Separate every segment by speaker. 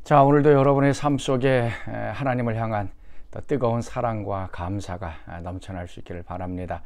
Speaker 1: 자, 오늘도 여러분의 삶 속에 하나님을 향한 더 뜨거운 사랑과 감사가 넘쳐날 수 있기를 바랍니다.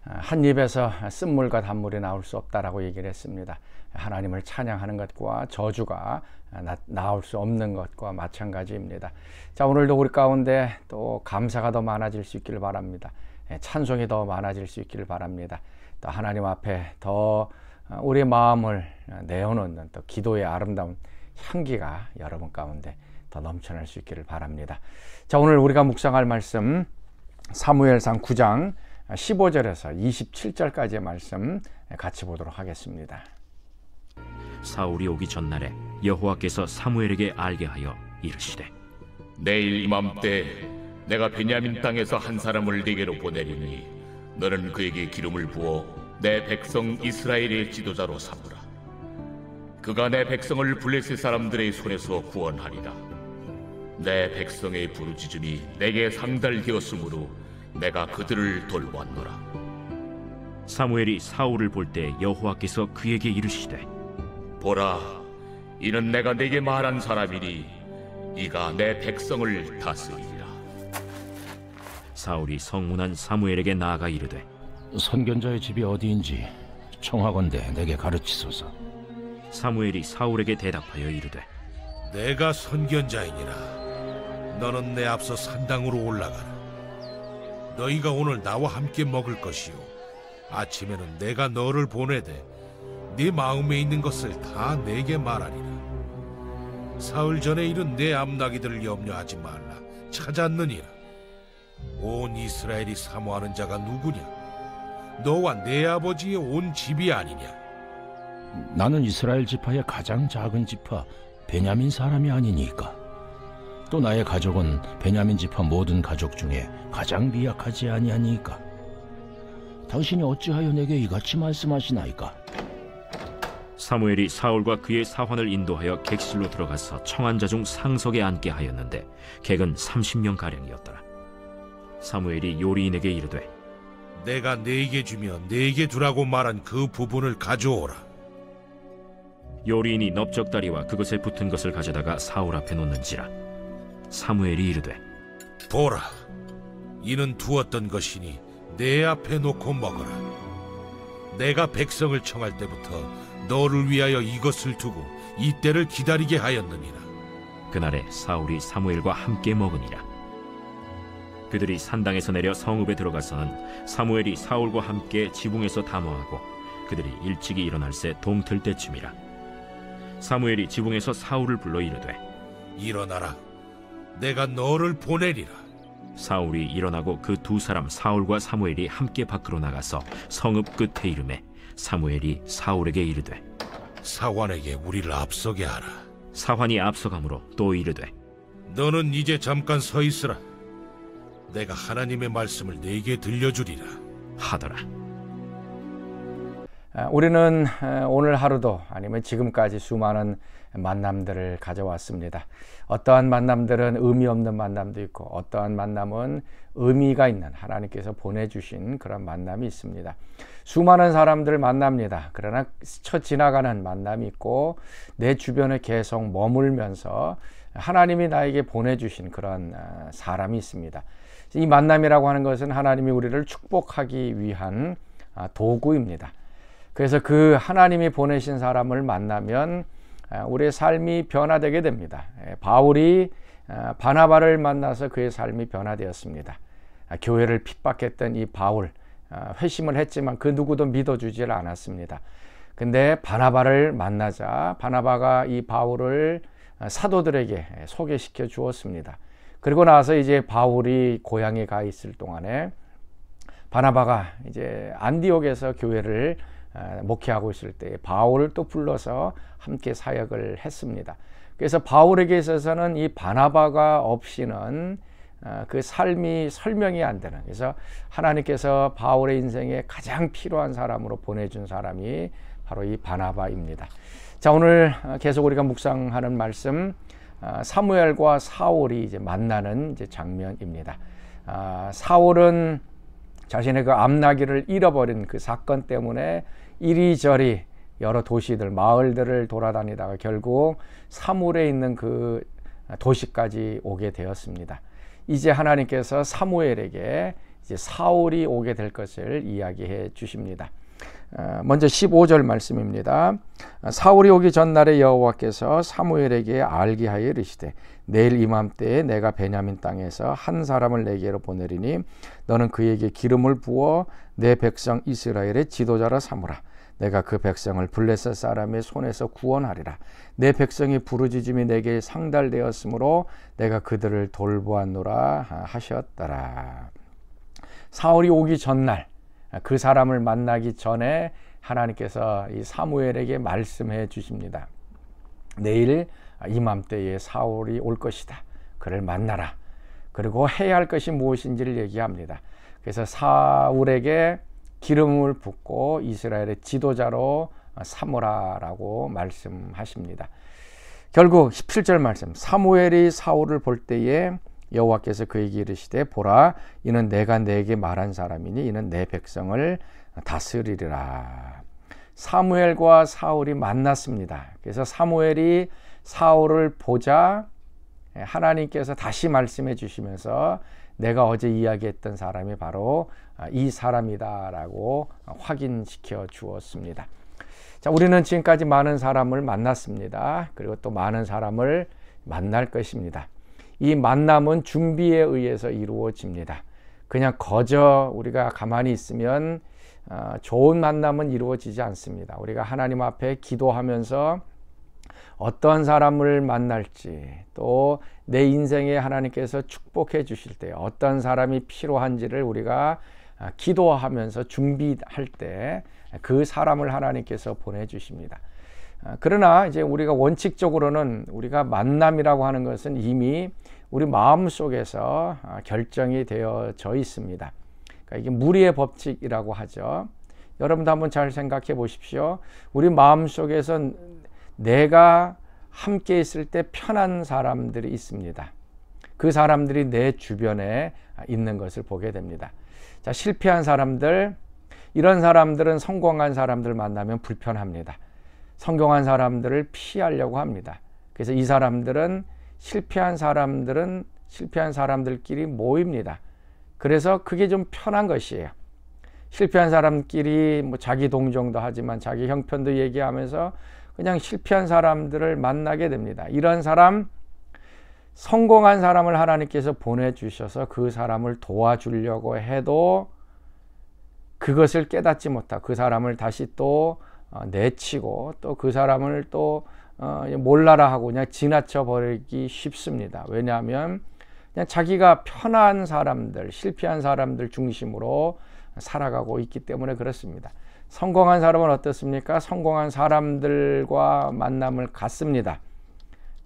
Speaker 1: 한 입에서 쓴물과 단물이 나올 수 없다라고 얘기를 했습니다. 하나님을 찬양하는 것과 저주가 나올 수 없는 것과 마찬가지입니다. 자, 오늘도 우리 가운데 또 감사가 더 많아질 수 있기를 바랍니다. 찬송이 더 많아질 수 있기를 바랍니다. 또 하나님 앞에 더 우리의 마음을 내어놓는 또 기도의 아름다운 향기가 여러분 가운데 더 넘쳐날 수 있기를 바랍니다. 자, 오늘 우리가 묵상할 말씀 사무엘상 9장 15절에서 27절까지의 말씀 같이 보도록 하겠습니다.
Speaker 2: 사울이 오기 전날에 여호와께서 사무엘에게 알게 하여 이르시되,
Speaker 3: 내일 이맘때 내가 베냐민 땅에서 한 사람을 네게로 보내리니 너는 그에게 기름을 부어 내 백성 이스라엘의 지도자로 삼으라. 그가 내 백성을 블레셋 사람들의 손에서 구원하리라. 내 백성의 부르짖음이 내게 상달되었으므로 내가 그들을 돌보았노라.
Speaker 2: 사무엘이 사울을 볼 때 여호와께서 그에게 이르시되,
Speaker 3: 보라, 이는 내가 네게 말한 사람이니 이가 내 백성을 다스리리라.
Speaker 2: 사울이 성문한 사무엘에게 나아가 이르되,
Speaker 4: 선견자의 집이 어디인지 청하건대 내게 가르치소서.
Speaker 2: 사무엘이 사울에게 대답하여 이르되,
Speaker 5: 내가 선견자이니라. 너는 내 앞서 산당으로 올라가라. 너희가 오늘 나와 함께 먹을 것이요, 아침에는 내가 너를 보내되 네 마음에 있는 것을 다 내게 말하리라. 사흘 전에 이른 내 암나기들을 염려하지 말라. 찾았느니라. 온 이스라엘이 사모하는 자가 누구냐? 너와 내 아버지의 온 집이 아니냐?
Speaker 4: 나는 이스라엘 지파의 가장 작은 지파 베냐민 사람이 아니니까. 또 나의 가족은 베냐민 지파 모든 가족 중에 가장 미약하지 아니하니까. 당신이 어찌하여 내게 이같이 말씀하시나이까?
Speaker 2: 사무엘이 사울과 그의 사환을 인도하여 객실로 들어가서 청한 자 중 상석에 앉게 하였는데 객은 30명 가량이었더라. 사무엘이 요리인에게 이르되,
Speaker 5: 내가 네게 주며 네게 두라고 말한 그 부분을 가져오라.
Speaker 2: 요리인이 넓적다리와 그것에 붙은 것을 가져다가 사울 앞에 놓는지라. 사무엘이 이르되,
Speaker 5: 보라, 이는 두었던 것이니 내 앞에 놓고 먹어라. 내가 백성을 청할 때부터 너를 위하여 이것을 두고 이 때를 기다리게 하였느니라.
Speaker 2: 그날에 사울이 사무엘과 함께 먹으니라. 그들이 산당에서 내려 성읍에 들어가서는 사무엘이 사울과 함께 지붕에서 담화하고 그들이 일찍이 일어날새 동틀 때쯤이라. 사무엘이 지붕에서 사울을 불러 이르되,
Speaker 5: 일어나라. 내가 너를 보내리라.
Speaker 2: 사울이 일어나고 그 두 사람 사울과 사무엘이 함께 밖으로 나가서 성읍 끝에 이르매 사무엘이 사울에게 이르되,
Speaker 5: 사환에게 우리를 앞서게 하라.
Speaker 2: 사환이 앞서가므로 또 이르되,
Speaker 5: 너는 이제 잠깐 서 있으라. 내가 하나님의 말씀을 네게 들려주리라
Speaker 2: 하더라.
Speaker 1: 우리는 오늘 하루도 아니면 지금까지 수많은 만남들을 가져왔습니다. 어떠한 만남들은 의미 없는 만남도 있고 어떠한 만남은 의미가 있는 하나님께서 보내주신 그런 만남이 있습니다. 수많은 사람들을 만납니다. 그러나 스쳐 지나가는 만남이 있고 내 주변에 계속 머물면서 하나님이 나에게 보내주신 그런 사람이 있습니다. 이 만남이라고 하는 것은 하나님이 우리를 축복하기 위한 도구입니다. 그래서 그 하나님이 보내신 사람을 만나면 우리의 삶이 변화되게 됩니다. 바울이 바나바를 만나서 그의 삶이 변화되었습니다. 교회를 핍박했던 이 바울, 회심을 했지만 그 누구도 믿어주질 않았습니다. 근데 바나바를 만나자 바나바가 이 바울을 사도들에게 소개시켜 주었습니다. 그리고 나서 이제 바울이 고향에 가 있을 동안에 바나바가 이제 안디옥에서 교회를 목회하고 있을 때 바울을 또 불러서 함께 사역을 했습니다. 그래서 바울에게 있어서는 이 바나바가 없이는 그 삶이 설명이 안 되는, 그래서 하나님께서 바울의 인생에 가장 필요한 사람으로 보내준 사람이 바로 이 바나바입니다. 자, 오늘 계속 우리가 묵상하는 말씀 사무엘과 사울이 이제 만나는 이제 장면입니다. 사울은 자신의 그 암나기를 잃어버린 그 사건 때문에 이리저리 여러 도시들, 마을들을 돌아다니다가 결국 사물에 있는 그 도시까지 오게 되었습니다. 이제 하나님께서 사무엘에게 이제 사울이 오게 될 것을 이야기해 주십니다. 먼저 15절 말씀입니다. 사울이 오기 전날에 여호와께서 사무엘에게 알게 하여 이르시되 내일 이맘때에 내가 베냐민 땅에서 한 사람을 내게로 보내리니 너는 그에게 기름을 부어 내 백성 이스라엘의 지도자라 삼으라. 내가 그 백성을 블레셋 사람의 손에서 구원하리라. 내 백성이 부르짖음이 내게 상달되었으므로 내가 그들을 돌보았노라 하셨더라. 사울이 오기 전날 그 사람을 만나기 전에 하나님께서 이 사무엘에게 말씀해 주십니다. 내일 이맘때에 사울이 올 것이다. 그를 만나라. 그리고 해야 할 것이 무엇인지를 얘기합니다. 그래서 사울에게 기름을 붓고 이스라엘의 지도자로 삼으라라고 말씀하십니다. 결국 17절 말씀, 사무엘이 사울을 볼 때에 여호와께서 그에게 이르시되 보라, 이는 내가 내게 말한 사람이니 이는 내 백성을 다스리리라. 사무엘과 사울이 만났습니다. 그래서 사무엘이 사울을 보자 하나님께서 다시 말씀해 주시면서 내가 어제 이야기했던 사람이 바로 이 사람이다라고 확인시켜 주었습니다. 자, 우리는 지금까지 많은 사람을 만났습니다. 그리고 또 많은 사람을 만날 것입니다. 이 만남은 준비에 의해서 이루어집니다. 그냥 거저 우리가 가만히 있으면 좋은 만남은 이루어지지 않습니다. 우리가 하나님 앞에 기도하면서 어떤 사람을 만날지, 또 내 인생에 하나님께서 축복해 주실 때 어떤 사람이 필요한지를 우리가 기도하면서 준비할 때 그 사람을 하나님께서 보내주십니다. 그러나 이제 우리가 원칙적으로는 우리가 만남이라고 하는 것은 이미 우리 마음 속에서 결정이 되어져 있습니다. 그러니까 이게 무리의 법칙이라고 하죠. 여러분도 한번 잘 생각해 보십시오. 우리 마음 속에서 내가 함께 있을 때 편한 사람들이 있습니다. 그 사람들이 내 주변에 있는 것을 보게 됩니다. 자, 실패한 사람들, 이런 사람들은 성공한 사람들 만나면 불편합니다. 성공한 사람들을 피하려고 합니다. 그래서 이 사람들은 실패한 사람들끼리 모입니다. 그래서 그게 좀 편한 것이에요. 실패한 사람끼리 뭐 자기 동정도 하지만 자기 형편도 얘기하면서 그냥 실패한 사람들을 만나게 됩니다. 이런 사람, 성공한 사람을 하나님께서 보내주셔서 그 사람을 도와주려고 해도 그것을 깨닫지 못하고 그 사람을 다시 또 내치고 또 그 사람을 또 몰라라 하고 그냥 지나쳐 버리기 쉽습니다. 왜냐하면 그냥 자기가 편한 사람들, 실패한 사람들 중심으로 살아가고 있기 때문에 그렇습니다. 성공한 사람은 어떻습니까? 성공한 사람들과 만남을 갖습니다.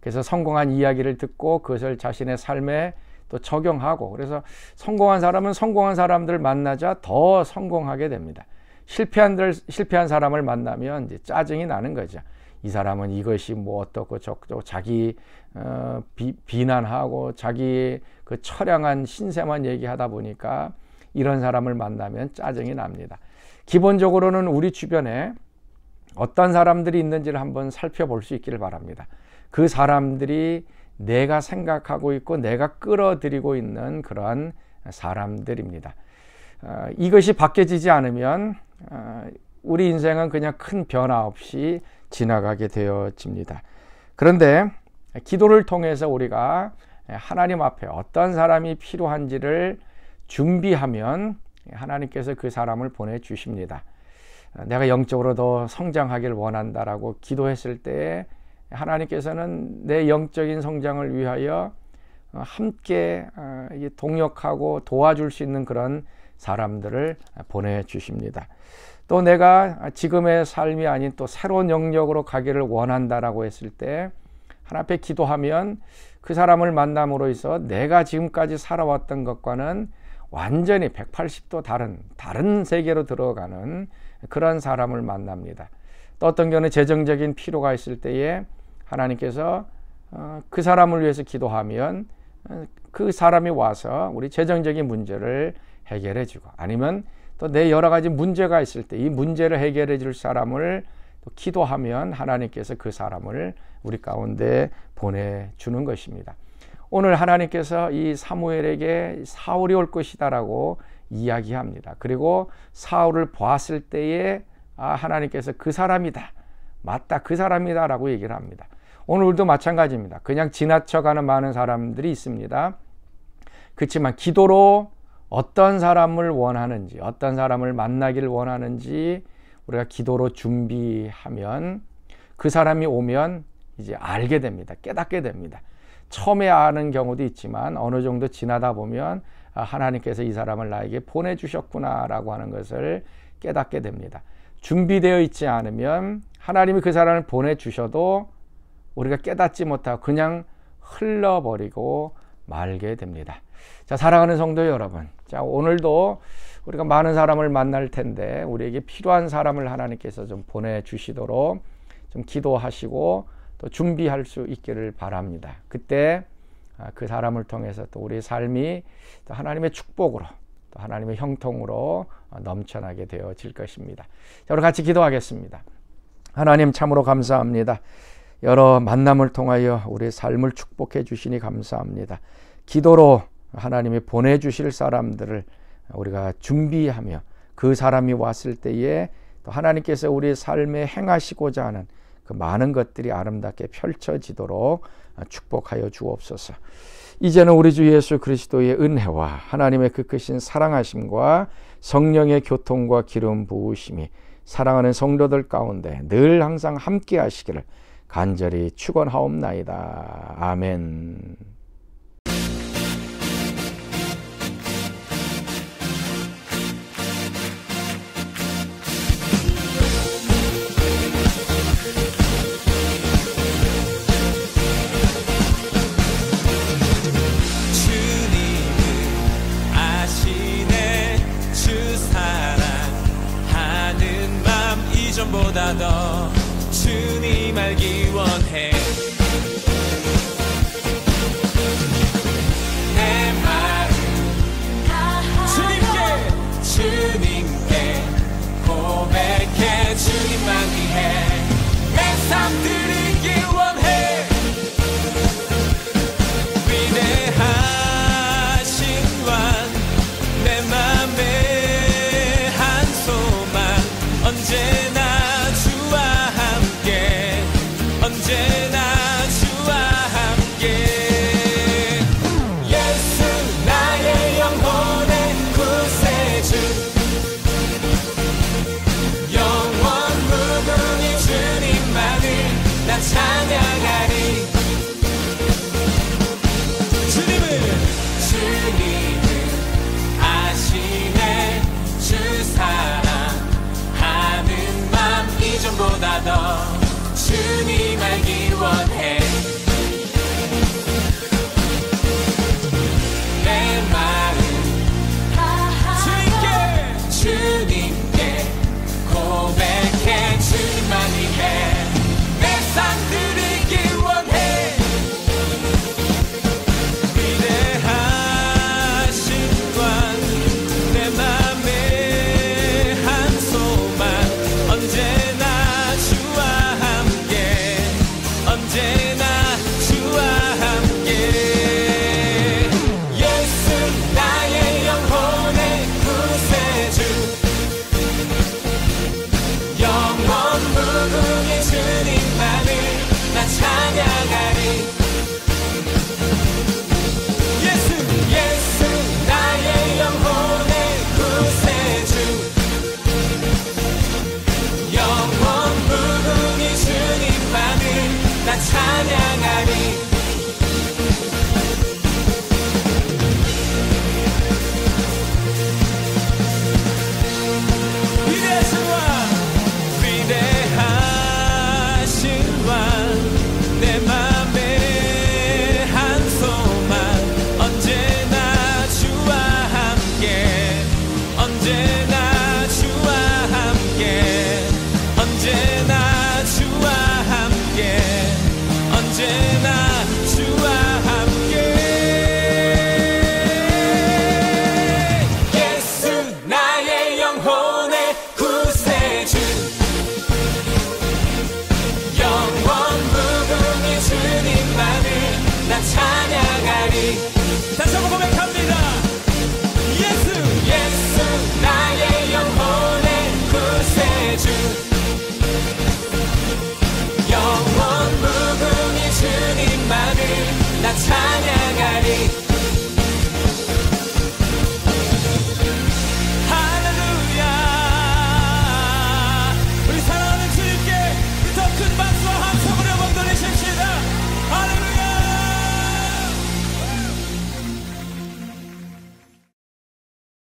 Speaker 1: 그래서 성공한 이야기를 듣고 그것을 자신의 삶에 또 적용하고, 그래서 성공한 사람은 성공한 사람들을 만나자 더 성공하게 됩니다. 실패한 사람을 만나면 이제 짜증이 나는 거죠. 이 사람은 이것이 뭐 어떻고 저쩌고 자기 비난하고 자기 그 처량한 신세만 얘기하다 보니까 이런 사람을 만나면 짜증이 납니다. 기본적으로는 우리 주변에 어떤 사람들이 있는지를 한번 살펴볼 수 있기를 바랍니다. 그 사람들이 내가 생각하고 있고 내가 끌어들이고 있는 그러한 사람들입니다. 이것이 바뀌어지지 않으면 우리 인생은 그냥 큰 변화 없이 지나가게 되어집니다. 그런데 기도를 통해서 우리가 하나님 앞에 어떤 사람이 필요한지를 준비하면 하나님께서 그 사람을 보내주십니다. 내가 영적으로 더 성장하길 원한다라고 기도했을 때 하나님께서는 내 영적인 성장을 위하여 함께 동역하고 도와줄 수 있는 그런 사람들을 보내주십니다. 또 내가 지금의 삶이 아닌 또 새로운 영역으로 가기를 원한다라고 했을 때 하나님 앞에 기도하면 그 사람을 만남으로 해서 내가 지금까지 살아왔던 것과는 완전히 180도 다른 세계로 들어가는 그런 사람을 만납니다. 또 어떤 경우는 재정적인 필요가 있을 때에 하나님께서 그 사람을 위해서 기도하면 그 사람이 와서 우리 재정적인 문제를 해결해 주고, 아니면 또 내 여러 가지 문제가 있을 때 이 문제를 해결해 줄 사람을 또 기도하면 하나님께서 그 사람을 우리 가운데 보내주는 것입니다. 오늘 하나님께서 이 사무엘에게 사울이 올 것이다라고 이야기합니다. 그리고 사울을 보았을 때에 하나님께서 그 사람이다, 맞다, 그 사람이다 라고 얘기를 합니다. 오늘도 마찬가지입니다. 그냥 지나쳐가는 많은 사람들이 있습니다. 그렇지만 기도로 어떤 사람을 원하는지, 어떤 사람을 만나기를 원하는지 우리가 기도로 준비하면 그 사람이 오면 이제 알게 됩니다. 깨닫게 됩니다. 처음에 아는 경우도 있지만 어느 정도 지나다 보면 하나님께서 이 사람을 나에게 보내주셨구나 라고 하는 것을 깨닫게 됩니다. 준비되어 있지 않으면 하나님이 그 사람을 보내주셔도 우리가 깨닫지 못하고 그냥 흘러버리고 말게 됩니다. 자, 사랑하는 성도 여러분, 자, 오늘도 우리가 많은 사람을 만날 텐데 우리에게 필요한 사람을 하나님께서 좀 보내주시도록 좀 기도하시고 또 준비할 수 있기를 바랍니다. 그때 그 사람을 통해서 또 우리의 삶이 또 하나님의 축복으로 또 하나님의 형통으로 넘쳐나게 되어질 것입니다. 자, 우리 같이 기도하겠습니다. 하나님 참으로 감사합니다. 여러 만남을 통하여 우리의 삶을 축복해 주시니 감사합니다. 기도로 하나님이 보내주실 사람들을 우리가 준비하며 그 사람이 왔을 때에 또 하나님께서 우리의 삶에 행하시고자 하는 그 많은 것들이 아름답게 펼쳐지도록 축복하여 주옵소서. 이제는 우리 주 예수 그리스도의 은혜와 하나님의 그 크신 사랑하심과 성령의 교통과 기름 부으심이 사랑하는 성도들 가운데 늘 항상 함께 하시기를 간절히 축원하옵나이다. 아멘.